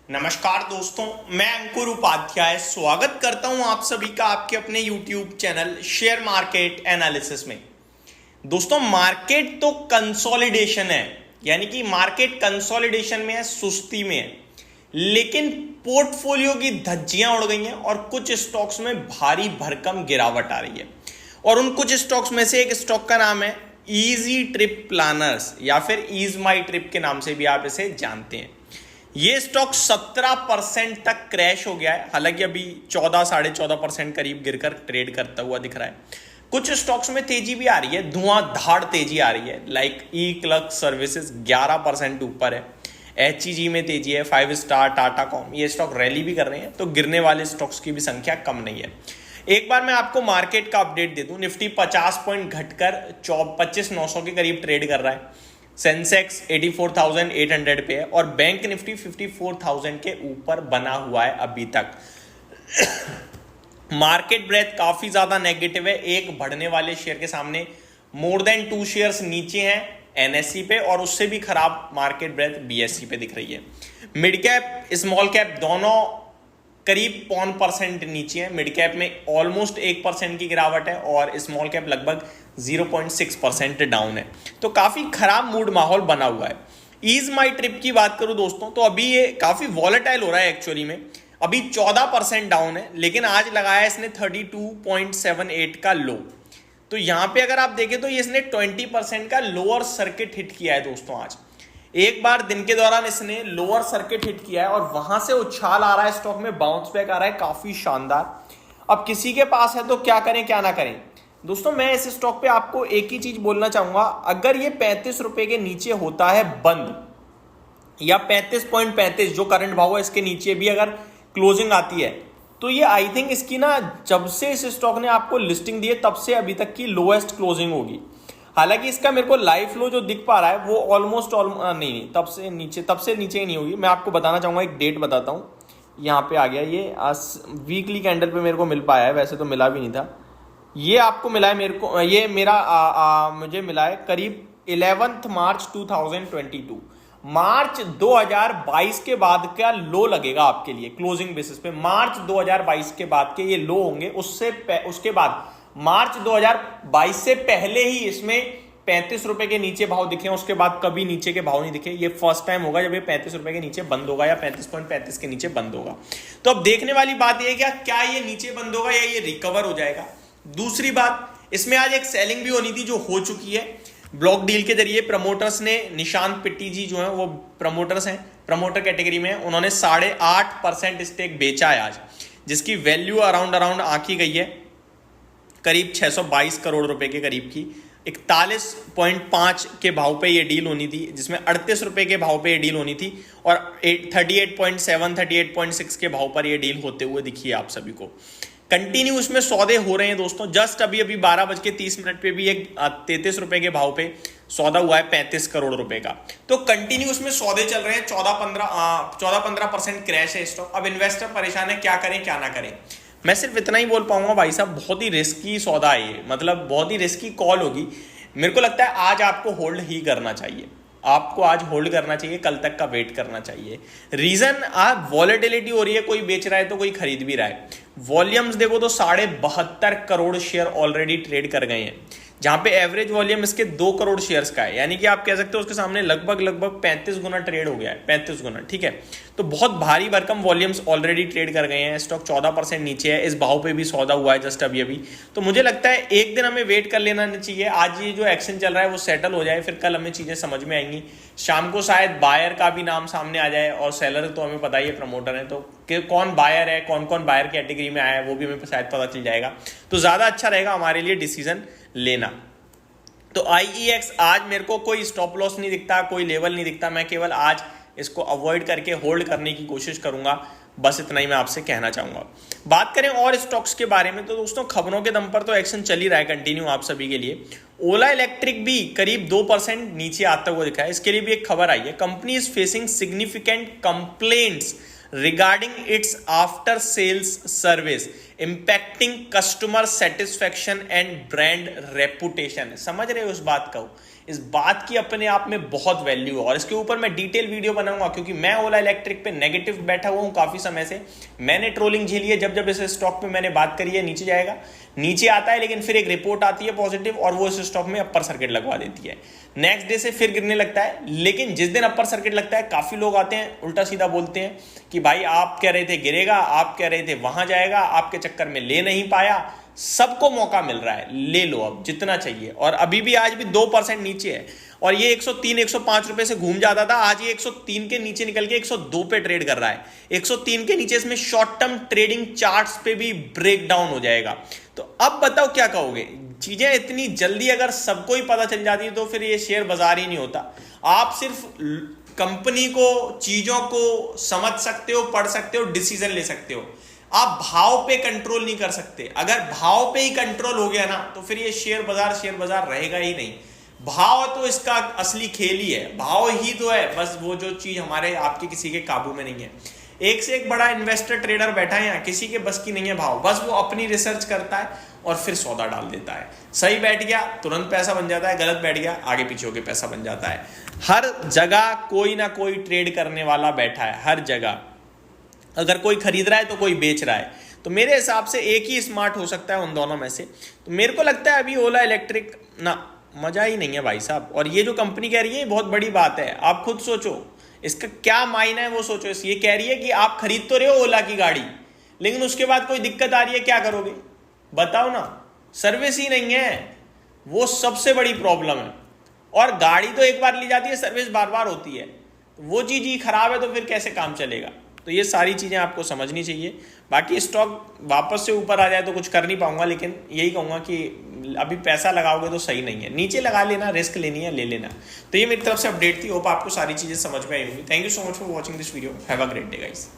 नमस्कार दोस्तों, मैं अंकुर उपाध्याय स्वागत करता हूं आप सभी का आपके अपने YouTube channel share market analysis में। दोस्तों, मार्केट तो कंसोलिडेशन है, यानी कि मार्केट कंसोलिडेशन में है, सुस्ती में है, लेकिन पोर्टफोलियो की धज्जियां उड़ गई हैं और कुछ स्टॉक्स में भारी भरकम गिरावट आ रही है। और उन कुछ स्टॉक्स में से एक स्टॉक का नाम है इजी ट्रिप प्लानर्स या फिर ईज माई ट्रिप के नाम से भी आप इसे जानते हैं। ये स्टॉक 17% तक क्रैश हो गया है, हालांकि अभी 14 साढ़े 14% करीब गिरकर ट्रेड करता हुआ दिख रहा है। कुछ स्टॉक्स में तेजी भी आ रही है, धुआंधार तेजी आ रही है, लाइक ई क्लर्क सर्विसेज 11% ऊपर है, एचईजी में तेजी है, 5 स्टार, टाटा कॉम, ये स्टॉक रैली भी कर रहे हैं, तो गिरने वाले स्टॉक्स की भी संख्या कम नहीं है। एक बार मैं आपको मार्केट का अपडेट दे दूं, निफ्टी 50 पॉइंट घटकर 25,900 के करीब ट्रेड कर रहा है, सेंसेक्स 84,800 पे है और बैंक निफ्टी 54,000 के ऊपर बना हुआ है अभी तक। मार्केट ब्रेथ काफी ज्यादा नेगेटिव है, एक बढ़ने वाले शेयर के सामने मोर देन 2 शेयर्स नीचे हैं एनएससी पे, और उससे भी खराब मार्केट ब्रेथ बीएससी पे दिख रही है। मिड कैप स्मॉल कैप दोनों करीब 0.5% नीचे है, मिड कैप में ऑलमोस्ट 1% की गिरावट है और स्मॉल कैप लगभग 0.6% डाउन है, तो काफी खराब मूड माहौल बना हुआ है। ईज माई ट्रिप की बात करूं दोस्तों, तो अभी ये काफी वॉलेटाइल हो रहा है एक्चुअली में, अभी 14% डाउन है, लेकिन आज लगाया इसने 32.78 का लो। तो यहां पे अगर आप देखें तो इसने 20% का लोअर सर्किट हिट किया है दोस्तों। आज एक बार दिन के दौरान इसने लोअर सर्किट हिट किया है और वहां से उछाल आ रहा है, स्टॉक में बाउंस बैक आ रहा है काफी शानदार। अब किसी के पास है तो क्या करें क्या ना करें दोस्तों। मैं इस स्टॉक पे आपको एक ही चीज बोलना चाहूंगा, अगर ये 35 रुपए के नीचे होता है बंद, या 35.35 जो करंट भाव है इसके नीचे भी अगर क्लोजिंग आती है, तो ये आई थिंक इसकी ना, जब से इस स्टॉक ने आपको लिस्टिंग दी है तब से अभी तक की लोएस्ट क्लोजिंग होगी। हालांकि इसका मेरे को लाइव लो जो दिख पा रहा है वो ऑलमोस्ट नहीं, तब से नीचे ही नहीं होगी। मैं आपको बताना चाहूंगा, एक डेट बताता हूँ, यहाँ पे आ गया ये, वीकली कैंडल पे मेरे को मिल पाया है, वैसे तो मिला भी नहीं था। ये आपको मिला है मेरे को, ये मेरा मुझे मिला है करीब 11 मार्च 2022। मार्च 2022 के बाद का लो लगेगा आपके लिए क्लोजिंग बेसिस पे। मार्च 2022 के बाद के ये लो होंगे, उसके बाद मार्च 2022 से पहले ही इसमें 35 रुपए के नीचे भाव दिखे, उसके बाद कभी नीचे के भाव नहीं दिखे। ये फर्स्ट टाइम होगा जब ये 35 रुपए के नीचे बंद होगा या 35.35 के नीचे बंद होगा। तो अब देखने वाली बात ये है क्या ये नीचे बंद होगा या ये रिकवर हो जाएगा। दूसरी बात, इसमें आज एक सेलिंग भी होनी थी जो हो चुकी है ब्लॉक डील के जरिए। प्रमोटर्स ने, निशांत पिट्टी जी जो है वो प्रमोटर्स हैं, प्रमोटर कैटेगरी में, उन्होंने 8.5% स्टेक बेचा है आज, जिसकी वैल्यू अराउंड आंकी गई है करीब 622 करोड़ रुपए के करीब की। 41.5 के भाव पे ये डील होनी थी, जिसमें 38 रुपए के भाव पे ये डील होनी थी, और 38.7 38.6 के भाव पर ये डील होते हुए दिखी है आप सभी को। कंटिन्यू उसमें सौदे हो रहे हैं दोस्तों। जस्ट अभी 12:30 पे भी एक 33 रुपए के भाव पे सौदा हुआ है 35 करोड़ रुपए का। तो कंटिन्यू उसमें सौदे चल रहे हैं। 14-15% क्रैश है स्टॉक। अब इन्वेस्टर परेशान है, क्या करें क्या ना करें। मैं सिर्फ इतना ही बोल पाऊंगा भाई साहब, बहुत ही रिस्की सौदा है ये, मतलब बहुत ही रिस्की कॉल होगी। मेरे को लगता है आज आपको होल्ड ही करना चाहिए, आपको आज होल्ड करना चाहिए, कल तक का वेट करना चाहिए। रीजन, आज वॉलेटिलिटी हो रही है, कोई बेच रहा है तो कोई खरीद भी रहा है। वॉल्यूम्स देखो तो 72.5 करोड़ शेयर ऑलरेडी ट्रेड कर गए हैं, जहां पे एवरेज वॉल्यूम इसके 2 करोड़ शेयर्स का है, यानी कि आप कह सकते हो उसके सामने लगभग 35 गुना ट्रेड हो गया है, 35 गुना, ठीक है। तो बहुत भारी भरकम वॉल्यूम्स ऑलरेडी ट्रेड कर गए हैं। स्टॉक 14% नीचे है, इस भाव पे भी सौदा हुआ है जस्ट अभी। तो मुझे लगता है एक दिन हमें वेट कर लेना चाहिए। आज ये जो एक्शन चल रहा है वो सेटल हो जाए, फिर कल हमें चीजें समझ में आएंगी। शाम को शायद बायर का भी नाम सामने आ जाए, और सेलर तो हमें पता ही है प्रमोटर है, तो कौन बायर है, कौन बायर कैटेगरी में आया है वो भी हमें शायद पता चल जाएगा। तो ज्यादा अच्छा रहेगा हमारे लिए डिसीजन लेना। तो IEX आज मेरे को कोई स्टॉप लॉस नहीं दिखता, कोई लेवल नहीं दिखता, मैं केवल आज इसको अवॉइड करके होल्ड करने की कोशिश करूंगा। बस इतना ही मैं आपसे कहना चाहूंगा। बात करें और स्टॉक्स के बारे में, तो दोस्तों खबरों के दम पर तो एक्शन चल ही रहा है कंटिन्यू आप सभी के लिए। ओला इलेक्ट्रिक भी करीब 2% नीचे आता हुआ दिखा है। इसके लिए भी एक खबर आई है, company is facing significant complaints regarding its after sales service impacting customer satisfaction and brand reputation। समझ रहे हो उस बात को, इस बात की अपने आप में बहुत वैल्यू है और इसके ऊपर मैं डिटेल वीडियो बनाऊंगा, क्योंकि मैं ओला इलेक्ट्रिक पे नेगेटिव बैठा हुआ हूं काफी समय से। मैंने ट्रोलिंग झेली है, जब जब इस स्टॉक पे मैंने बात करी है नीचे जाएगा, नीचे आता है, लेकिन फिर एक रिपोर्ट आती है पॉजिटिव और वो इस स्टॉक में अपर सर्किट लगवा देती है, नेक्स्ट डे से फिर गिरने लगता है। लेकिन जिस दिन अपर सर्किट लगता है, काफी लोग आते हैं उल्टा सीधा बोलते हैं कि भाई आप कह रहे थे गिरेगा, आप कह रहे थे वहां जाएगा, आपके चक्कर में ले नहीं पाया। सबको मौका मिल रहा है, ले लो अब जितना चाहिए। और अभी भी आज भी 2% नीचे है और ये 103 105 रुपए से घूम जाता था, आज ये 103 के नीचे निकल के 102 पे ट्रेड कर रहा है। 103 के नीचे इसमें शॉर्ट टर्म ट्रेडिंग चार्ट्स पे भी ब्रेक डाउन हो जाएगा। तो अब बताओ क्या कहोगे? चीजें इतनी जल्दी अगर सबको ही पता चल जाती है तो फिर ये शेयर बाजार ही नहीं होता। आप सिर्फ कंपनी को, चीजों को समझ सकते हो, पढ़ सकते हो, डिसीजन ले सकते हो, आप भाव पे कंट्रोल नहीं कर सकते। अगर भाव पे ही कंट्रोल हो गया ना तो फिर ये शेयर बाजार रहेगा ही नहीं। भाव तो इसका असली खेल ही है, भाव ही तो है बस वो जो चीज हमारे आपके किसी के काबू में नहीं है। एक से एक बड़ा इन्वेस्टर ट्रेडर बैठा है यहाँ, किसी के बस की नहीं है भाव, बस वो अपनी रिसर्च करता है और फिर सौदा डाल देता है। सही बैठ गया तुरंत पैसा बन जाता है, गलत बैठ गया आगे पीछे होके पैसा बन जाता है। हर जगह कोई ना कोई ट्रेड करने वाला बैठा है, हर जगह। अगर कोई खरीद रहा है तो कोई बेच रहा है। तो मेरे हिसाब से एक ही स्मार्ट हो सकता है उन दोनों में से। तो मेरे को लगता है अभी ओला इलेक्ट्रिक ना मजा ही नहीं है भाई साहब। और ये जो कंपनी कह रही है बहुत बड़ी बात है, आप खुद सोचो इसका क्या मायना है वो सोचो। ये कह रही है कि आप खरीद तो रहे हो ओला की गाड़ी, लेकिन उसके बाद कोई दिक्कत आ रही है, क्या करोगे बताओ ना? सर्विस ही नहीं है, वो सबसे बड़ी प्रॉब्लम है। और गाड़ी तो एक बार ली जाती है, सर्विस बार बार होती है, तो वो चीज ही खराब है तो फिर कैसे काम चलेगा? तो ये सारी चीजें आपको समझनी चाहिए। बाकी स्टॉक वापस से ऊपर आ जाए तो कुछ कर नहीं पाऊंगा, लेकिन यही कहूंगा कि अभी पैसा लगाओगे तो सही नहीं है, नीचे लगा लेना, रिस्क लेनी है ले लेना। तो ये मेरी तरफ से अपडेट थी, होप आपको सारी चीजें समझ में आई होंगी। Thank you so much for watching this video, have a great day guys.